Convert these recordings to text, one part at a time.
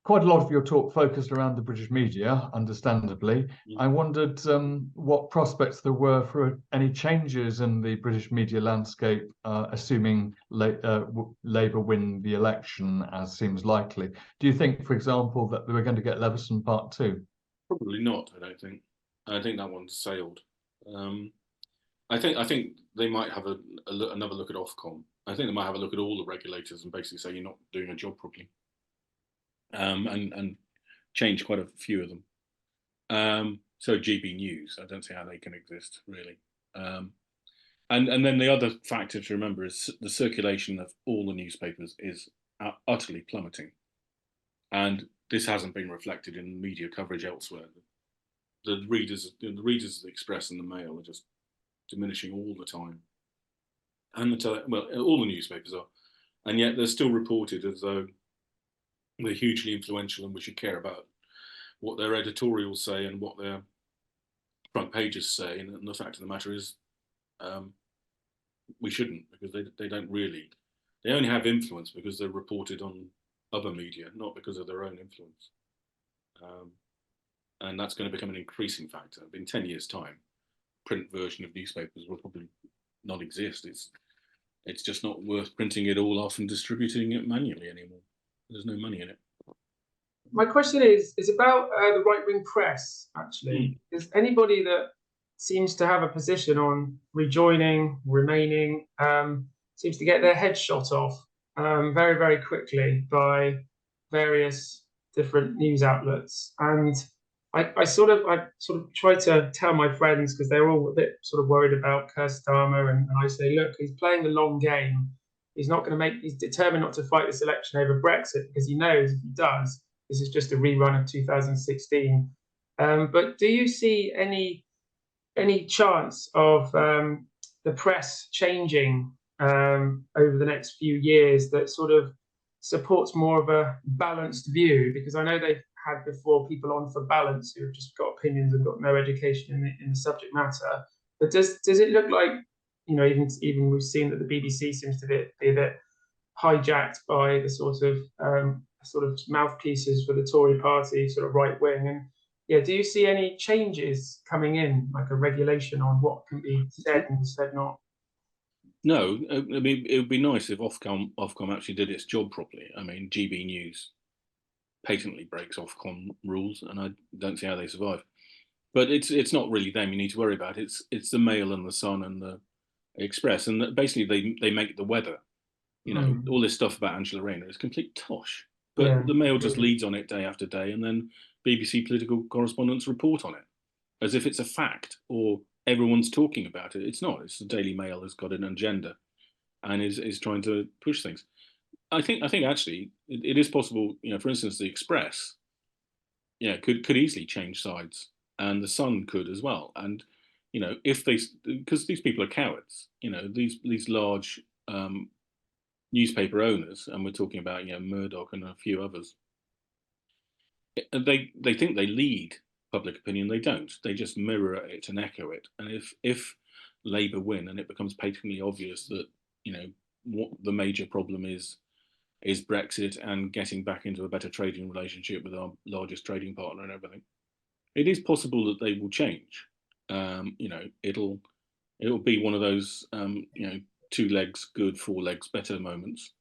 quite a lot of your talk focused around the British media, understandably. I wondered what prospects there were for any changes in the British media landscape, assuming Labour win the election, as seems likely. Do you think, for example, that they were going to get Leveson Part 2? Probably not, I don't think. I think that one's sailed. I think they might have another look at Ofcom. I think they might have a look at all the regulators and basically say you're not doing a job properly, and change quite a few of them. So GB News, I don't see how they can exist really. And then the other factor to remember is the circulation of all the newspapers is utterly plummeting, and this hasn't been reflected in media coverage elsewhere. The readers of the Express and the Mail are just diminishing all the time, and all the newspapers are, and yet they're still reported as though they're hugely influential and we should care about what their editorials say and what their front pages say. And the fact of the matter is, we shouldn't, because they don't really. They only have influence because they're reported on other media, not because of their own influence. And that's going to become an increasing factor. In 10 years' time, print version of newspapers will probably not exist. It's just not worth printing it all off and distributing it manually anymore. There's no money in it. My question is about the right-wing press, actually. Is anybody that seems to have a position on rejoining, remaining, seems to get their head shot off very, very quickly by various different news outlets. And I sort of try to tell my friends, because they're all a bit sort of worried about Keir Starmer, and I say, look, he's playing the long game. He's determined not to fight this election over Brexit, because he knows if he does, this is just a rerun of 2016. But do you see any chance of the press changing over the next few years that sort of supports more of a balanced view? Because I know they've had before people on for balance who have just got opinions and got no education in the subject matter. But does it look like, you know, even we've seen that the BBC seems to be a bit hijacked by the sort of mouthpieces for the Tory party, sort of right wing? And yeah, do you see any changes coming in, like a regulation on what can be said and said not? No, I mean, it would be nice if Ofcom actually did its job properly. I mean, GB News patently breaks Ofcom rules, and I don't see how they survive. But it's not really them you need to worry about. It's the Mail and the Sun and the Express, and basically they make the weather. You know, all this stuff about Angela Rayner is complete tosh. But the Mail just leads on it day after day, and then BBC political correspondents report on it as if it's a fact or everyone's talking about it. It's not. It's the Daily Mail has got an agenda and is trying to push things. I think actually it is possible. You know, for instance, the Express, could easily change sides, and the Sun could as well. And you know, because these people are cowards. You know, these large newspaper owners, and we're talking about Murdoch and a few others. They think they lead public opinion. They don't. They just mirror it and echo it. And if Labour win and it becomes patently obvious that what the major problem is Brexit and getting back into a better trading relationship with our largest trading partner and everything, it is possible that they will change. It'll be one of those 2 legs good, 4 legs better moments.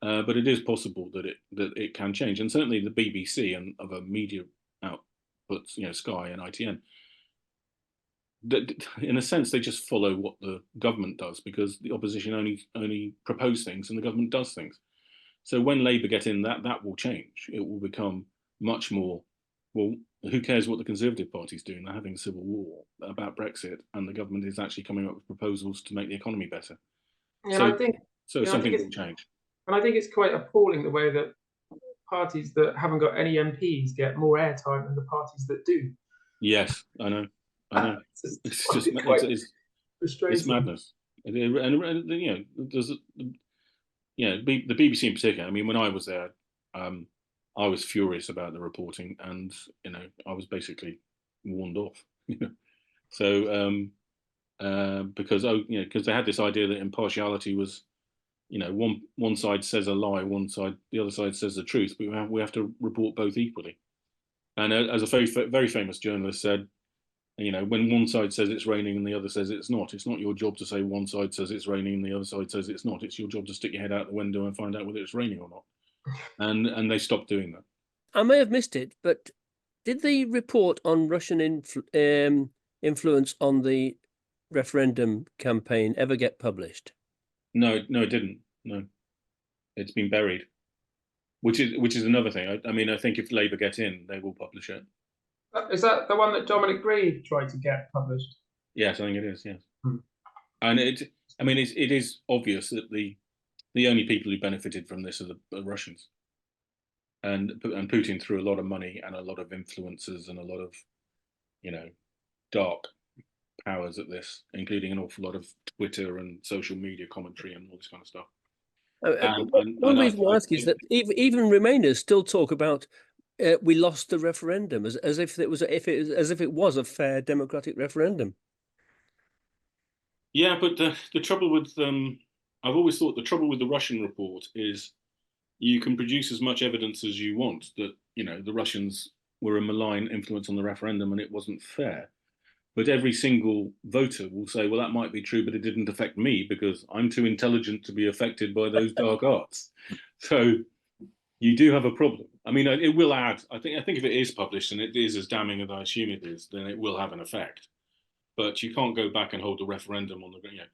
But it is possible that it can change, and certainly the BBC and other media outputs, Sky and ITN, in a sense, they just follow what the government does, because the opposition only propose things and the government does things. So when Labour get in, that will change. It will become much more, well, who cares what the Conservative Party's doing? They're having a civil war about Brexit, and the government is actually coming up with proposals to make the economy better. Yeah, so something will change. And I think it's quite appalling the way that parties that haven't got any MPs get more airtime than the parties that do. Yes, I know. It's just it's madness. And there's the BBC in particular. I mean, when I was there, I was furious about the reporting, and I was basically warned off. So because they had this idea that impartiality was you know, one side says a lie, the other side says the truth. But we have to report both equally. And as a very famous journalist said, you know, when one side says it's raining and the other says it's not your job to say one side says it's raining and the other side says it's not. It's your job to stick your head out the window and find out whether it's raining or not. And they stopped doing that. I may have missed it, but did the report on Russian influence on the referendum campaign ever get published? No, it didn't. No, it's been buried, which is another thing. I mean, I think if Labour get in, they will publish it. Is that the one that Dominic Grieve tried to get published? Yes, I think it is. Yes, and it is obvious that the only people who benefited from this are the Russians, and Putin threw a lot of money and a lot of influences and a lot of, you know, dark powers at this, including an awful lot of Twitter and social media commentary and all this kind of stuff. One reason I ask is that even Remainers still talk about we lost the referendum as if it was a fair democratic referendum. Yeah, but the trouble with I've always thought the trouble with the Russian report is you can produce as much evidence as you want that, you know, the Russians were a malign influence on the referendum and it wasn't fair. But every single voter will say, well, that might be true, but it didn't affect me because I'm too intelligent to be affected by those dark arts. So you do have a problem. I mean, it will add, I think if it is published and it is as damning as I assume it is, then it will have an effect. But you can't go back and hold a referendum on the, you know,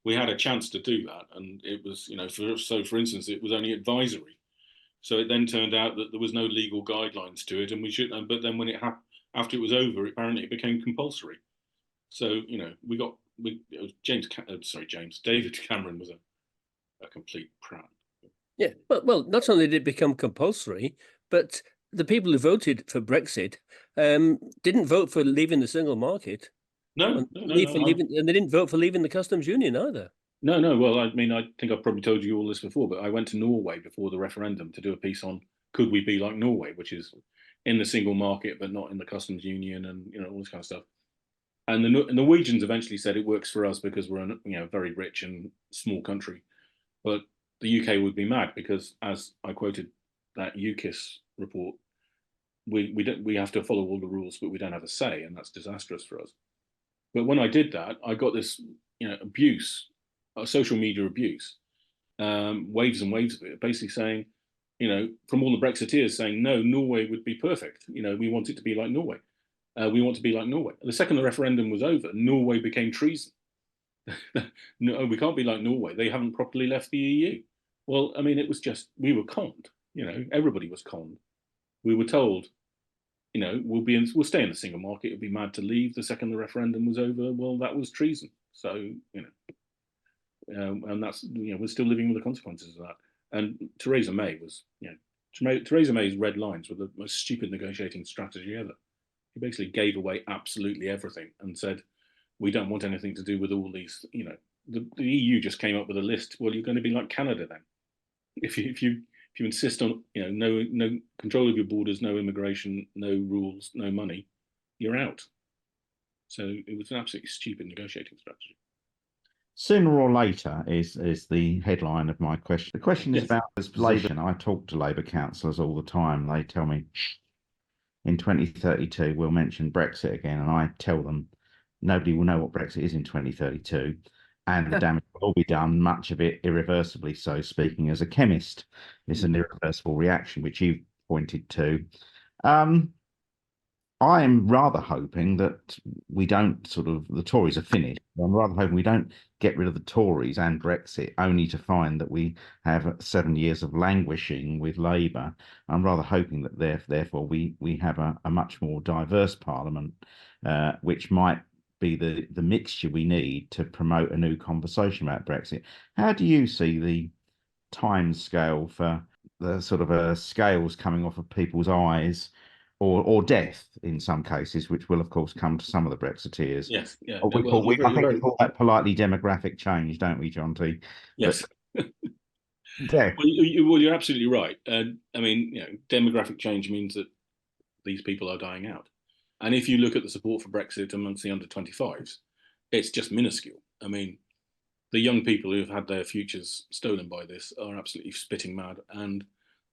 we had a chance to do that. And it was, you know, for instance, it was only advisory. So it then turned out that there was no legal guidelines to it. And but then when after it was over, apparently it became compulsory. So, you know, David Cameron was a complete prat. Yeah, well, not only did it become compulsory, but the people who voted for Brexit didn't vote for leaving the single market. No. And they didn't vote for leaving the customs union either. No. Well, I mean, I think I've probably told you all this before, but I went to Norway before the referendum to do a piece on could we be like Norway, which is in the single market but not in the customs union, and, you know, all this kind of stuff. And the Norwegians eventually said it works for us because we're a, you know, very rich and small country, but the UK would be mad because, as I quoted that UKIS report, we have to follow all the rules, but we don't have a say, and that's disastrous for us. But when I did that, I got this, you know, abuse, social media abuse, waves and waves of it, basically saying, you know, from all the Brexiteers saying, no, Norway would be perfect. You know, we want it to be like Norway. We want to be like Norway. The second the referendum was over, Norway became treason. No, we can't be like Norway. They haven't properly left the EU. Well, I mean, it was just, we were conned. You know, everybody was conned. We were told, you know, we'll stay in the single market. It'd be mad to leave the second the referendum was over. Well, that was treason. So, you know, and that's, you know, we're still living with the consequences of that. And Theresa May was, you know, Theresa May's red lines were the most stupid negotiating strategy ever. He basically gave away absolutely everything and said, we don't want anything to do with all these, you know, the EU just came up with a list. Well, you're going to be like Canada then. If you insist on, you know, no control of your borders, no immigration, no rules, no money, you're out. So it was an absolutely stupid negotiating strategy. Sooner or later is the headline of my question. The question is Yes. about this position. I talk to Labour councillors all the time. They tell me in 2032 we'll mention Brexit again, and I tell them nobody will know what Brexit is in 2032, and the damage will all be done, much of it irreversibly. So, speaking as a chemist, it's an irreversible reaction, which you pointed to. I am rather hoping that we don't the Tories are finished. I'm rather hoping we don't get rid of the Tories and Brexit only to find that we have 7 years of languishing with Labour. I'm rather hoping that therefore we have a much more diverse parliament, which might be the mixture we need to promote a new conversation about Brexit. How do you see the time scale for the scales coming off of people's eyes, or death in some cases, which will of course come to some of the Brexiteers? Yes, yeah. I think we call that politely demographic change, don't we, John T? Yes. Death. Well, you're absolutely right. I mean, you know, demographic change means that these people are dying out. And if you look at the support for Brexit amongst the under-25s, it's just minuscule. I mean, the young people who have had their futures stolen by this are absolutely spitting mad, and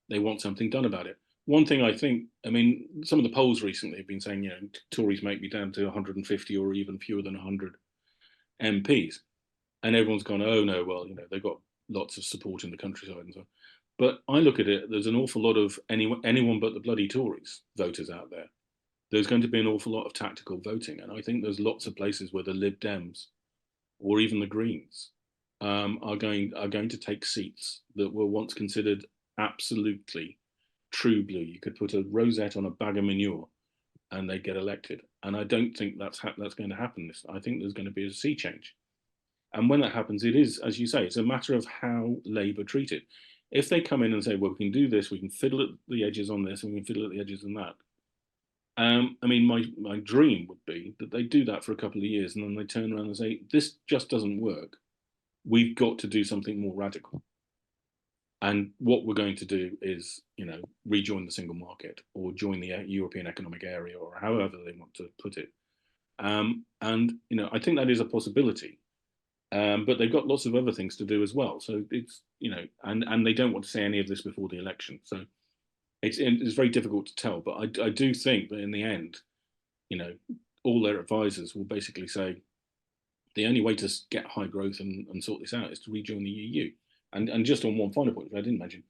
they want something done about it. One thing I think, I mean, some of the polls recently have been saying, Tories make me down to 150 or even fewer than 100 MPs. And everyone's gone, oh no, well, they've got lots of support in the countryside and so on. But I look at it, there's an awful lot of anyone but the bloody Tories voters out there. There's going to be an awful lot of tactical voting. And I think there's lots of places where the Lib Dems or even the Greens are going to take seats that were once considered absolutely true blue. You could put a rosette on a bag of manure and they get elected. And I don't think that's going to happen. I think there's going to be a sea change. And when that happens, it is, as you say, it's a matter of how Labour treat it. If they come in and say, well, we can do this, we can fiddle at the edges on this, and we can fiddle at the edges on that. I mean, my dream would be that they do that for a couple of years and then they turn around and say, this just doesn't work. We've got to do something more radical. And what we're going to do is, rejoin the single market or join the European Economic Area or however they want to put it. And, I think that is a possibility. But they've got lots of other things to do as well. So it's, and they don't want to say any of this before the election. So it's very difficult to tell. But I do think that in the end, all their advisors will basically say the only way to get high growth and sort this out is to rejoin the EU. And just on one final point, which I didn't mention,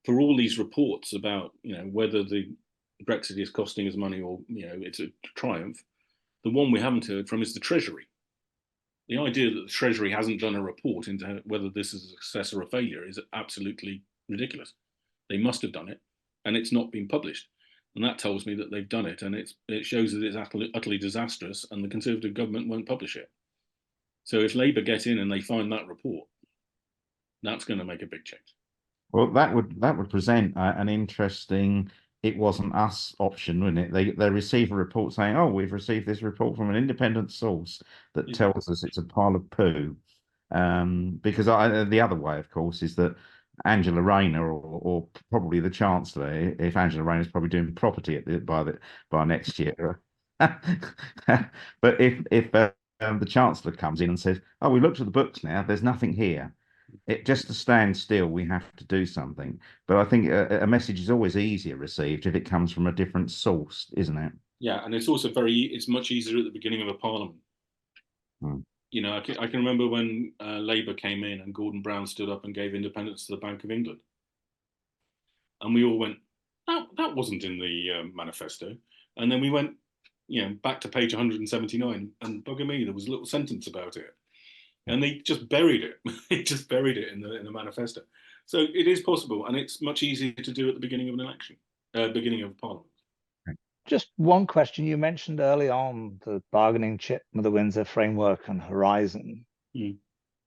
for all these reports about, whether the Brexit is costing us money or, it's a triumph, the one we haven't heard from is the Treasury. The idea that the Treasury hasn't done a report into whether this is a success or a failure is absolutely ridiculous. They must have done it, and it's not been published. And that tells me that they've done it, and it shows that it's utterly disastrous, and the Conservative government won't publish it. So if Labour get in and they find that report, that's going to make a big change. Well, that would present an interesting "it wasn't us" option, wouldn't it? They receive a report saying, "Oh, we've received this report from an independent source that tells us it's a pile of poo." Because the other way, of course, is that Angela Rayner or probably the Chancellor, if Angela Rayner is probably doing property by next year. But if the Chancellor comes in and says, "Oh, we looked at the books now. There's nothing here." Just to stand still, we have to do something. But I think a message is always easier received if it comes from a different source, isn't it? Yeah, and it's also it's much easier at the beginning of a parliament. I can remember when Labour came in and Gordon Brown stood up and gave independence to the Bank of England. And we all went, that wasn't in the manifesto. And then we went, back to page 179, and bugger me, there was a little sentence about it. And they just buried it. They just buried it in the manifesto. So it is possible, and it's much easier to do at the beginning of an election, beginning of parliament. Just one question. You mentioned early on the bargaining chip with the Windsor Framework and Horizon.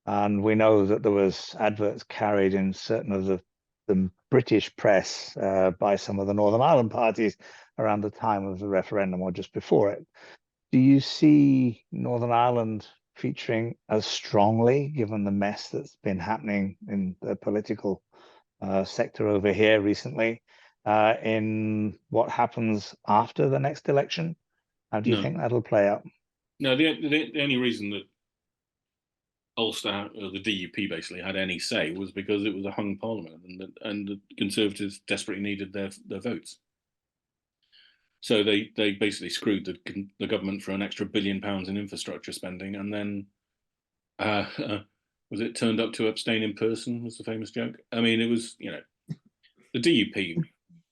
And we know that there was adverts carried in certain of the British press by some of the Northern Ireland parties around the time of the referendum or just before it. Do you see Northern Ireland featuring as strongly, given the mess that's been happening in the political sector over here recently, in what happens after the next election? How do you think that'll play out? No, the only reason that Ulster, or the DUP basically, had any say was because it was a hung parliament, and the Conservatives desperately needed their votes. So they basically screwed the government for an extra £1 billion in infrastructure spending, and then was it turned up to abstain in person? Was the famous joke? I mean, it was the DUP.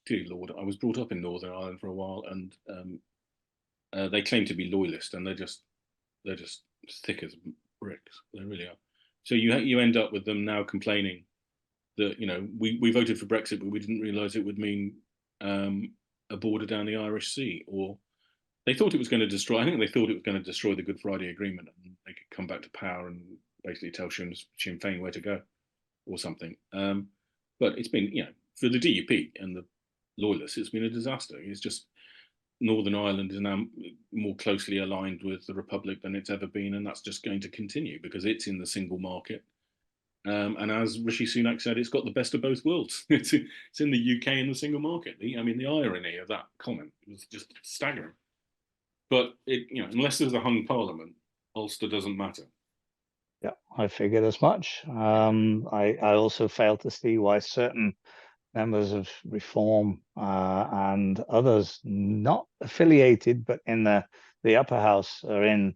Dear Lord, I was brought up in Northern Ireland for a while, and they claim to be loyalist, and they're just thick as bricks. They really are. So you end up with them now complaining that we voted for Brexit, but we didn't realise it would mean a border down the Irish Sea, or they thought it was going to destroy. I think they thought it was going to destroy the Good Friday Agreement, and they could come back to power and basically tell Sinn Féin where to go, or something. But it's been, for the DUP and the loyalists, it's been a disaster. It's just Northern Ireland is now more closely aligned with the Republic than it's ever been, and that's just going to continue because it's in the single market. And as Rishi Sunak said, it's got the best of both worlds. It's in the UK and the single market. The irony of that comment was just staggering. But unless there's a hung parliament, Ulster doesn't matter. Yeah, I figured as much. I also fail to see why certain members of Reform and others not affiliated but in the upper house are in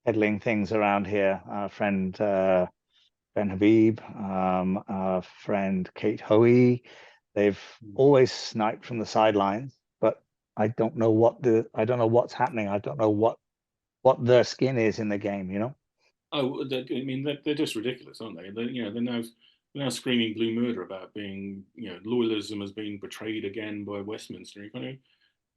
peddling things around here. Our friend Ben Habib, our friend Kate Hoey, they've always sniped from the sidelines, but I don't know what's happening. I don't know what their skin is in the game, you know. Oh, I mean, they're just ridiculous, aren't they? They're now screaming blue murder about being, loyalism has been betrayed again by Westminster. You kind of,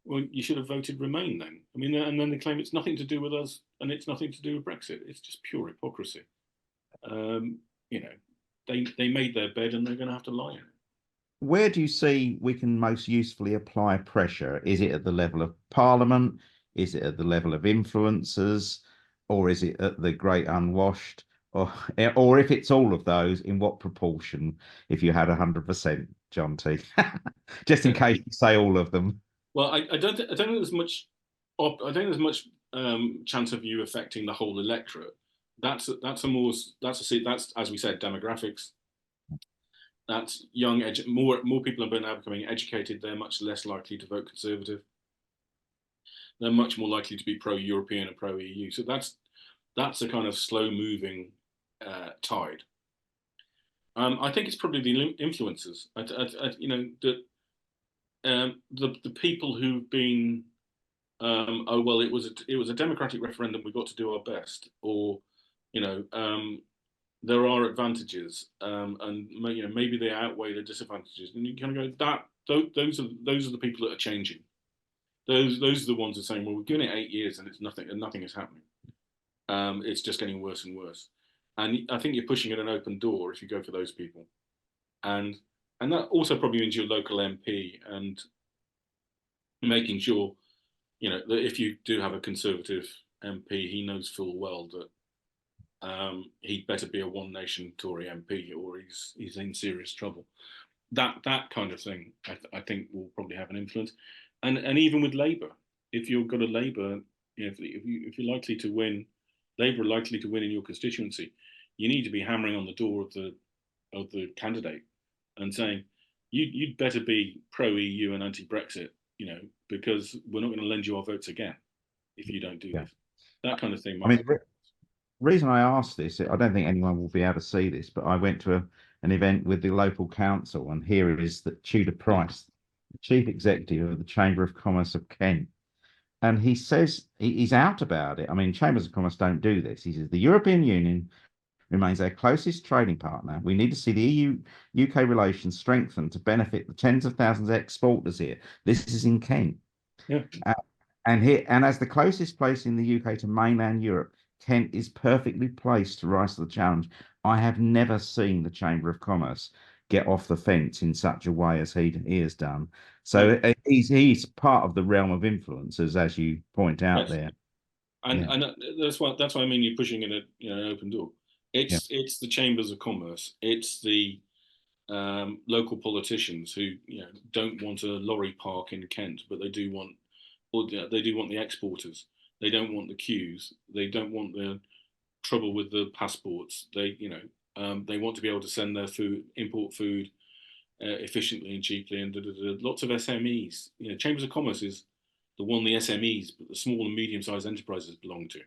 well, you should have voted Remain then. I mean, and then they claim it's nothing to do with us and it's nothing to do with Brexit. It's just pure hypocrisy. They made their bed and they're going to have to lie in it. Where do you see we can most usefully apply pressure? Is it at the level of Parliament? Is it at the level of influencers? Or is it at the great unwashed? Or if it's all of those, in what proportion? If you had 100%, John T, just in case you say all of them. Well, I don't think there's much. I don't think there's much chance of you affecting the whole electorate. That's as we said, demographics. That's young, more people are now becoming educated. They're much less likely to vote Conservative. They're much more likely to be pro-European and pro-EU. So that's a kind of slow-moving tide. I think it's probably the influencers. The people who've been, it was a democratic referendum. We got to do our best, or there are advantages, and maybe they outweigh the disadvantages. And you kind of go those are the people that are changing. Those are the ones that are saying, well, we've given it 8 years and it's nothing, and nothing is happening. It's just getting worse and worse. And I think you're pushing at an open door if you go for those people. And that also probably means your local MP and making sure, that if you do have a Conservative MP, he knows full well that he'd better be a One Nation Tory MP or he's in serious trouble. That kind of thing, I think, will probably have an influence. And even with Labour, if you've got a Labour, if you're likely to win, Labour are likely to win in your constituency, you need to be hammering on the door of the candidate and saying, you'd better be pro-EU and anti-Brexit, because we're not going to lend you our votes again if you don't do this. That kind of thing. I mean, the reason I asked this, I don't think anyone will be able to see this, but I went to an event with the local council, and here is that Tudor Price, the chief executive of the Chamber of Commerce of Kent. And he says he's out about it. I mean, Chambers of Commerce don't do this. He says the European Union remains our closest trading partner. We need to see the EU-UK relations strengthened to benefit the tens of thousands of exporters here. This is in Kent. Yeah. And as the closest place in the UK to mainland Europe, Kent is perfectly placed to rise to the challenge. I have never seen the Chamber of Commerce get off the fence in such a way as he has done. So he's part of the realm of influencers, as you point out there. And that's why I mean you're pushing in an open door. It's the Chambers of Commerce. It's the local politicians who don't want a lorry park in Kent, but they do want the exporters. They don't want the queues. They don't want the trouble with the passports. They want to be able to send their food, import food efficiently and cheaply, and lots of SMEs. Chambers of Commerce is the one the SMEs, but the small and medium-sized enterprises belong to.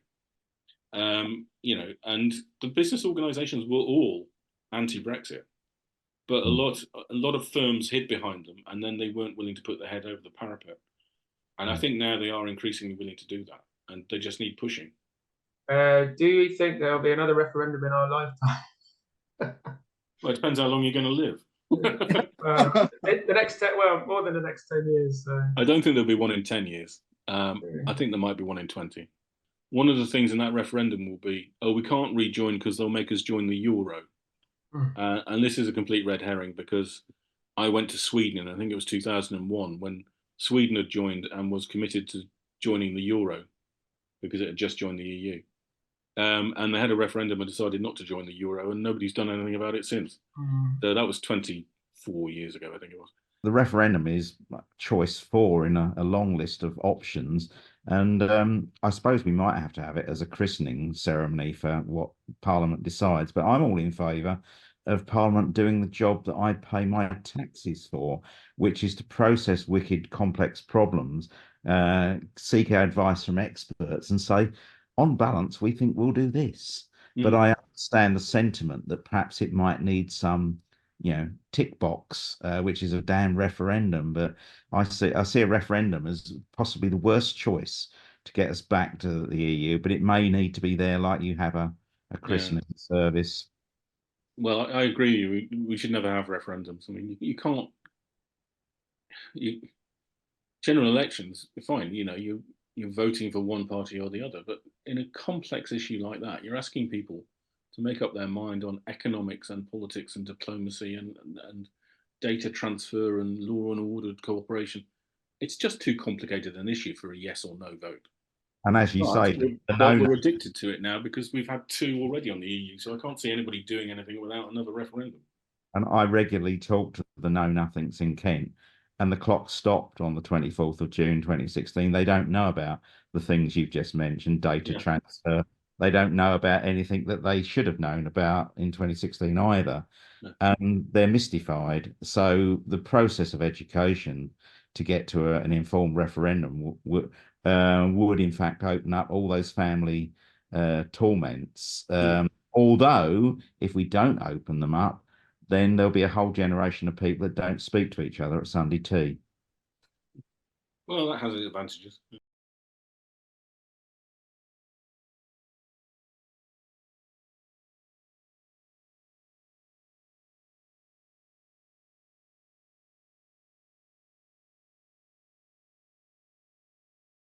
And the business organisations were all anti-Brexit, but a lot of firms hid behind them, and then they weren't willing to put their head over the parapet. And I think now they are increasingly willing to do that, and they just need pushing. Do you think there'll be another referendum in our lifetime? Well, it depends how long you're going to live. The next more than the next 10 years. So. I don't think there'll be one in 10 years. I think there might be one in 20. One of the things in that referendum will be, we can't rejoin because they'll make us join the euro. And this is a complete red herring, because I went to Sweden, and I think it was 2001, when Sweden had joined and was committed to joining the euro because it had just joined the EU. And they had a referendum and decided not to join the euro, and nobody's done anything about it since. So that was 24 years ago, I think it was. the referendum is choice 4 in a long list of options. And I suppose we might have to have it as a christening ceremony for what Parliament decides. But I'm all in favour of Parliament doing the job that I pay my taxes for, which is to process wicked, complex problems, seek advice from experts and say, on balance, we think we'll do this. But I understand the sentiment that perhaps it might need some, tick box, which is a damn referendum. But I see a referendum as possibly the worst choice to get us back to the EU. But it may need to be there, like you have a christening service. Well, I agree. We should never have referendums. I mean, you can't. General elections, fine. You're voting for one party or the other, but in a complex issue like that, you're asking people to make up their mind on economics and politics and diplomacy and data transfer and law and order cooperation. It's just too complicated an issue for a yes or no vote. And as you say, we're addicted to it now because we've had 2 already on the EU, so I can't see anybody doing anything without another referendum. And I regularly talk to the know-nothings in Kent, and the clock stopped on the 24th of June 2016. They don't know about the things you've just mentioned, data transfer. They don't know about anything that they should have known about in 2016 either. No. They're mystified. So the process of education to get to an informed referendum would in fact open up all those family torments. Although if we don't open them up, then there'll be a whole generation of people that don't speak to each other at Sunday tea. Well, that has its advantages.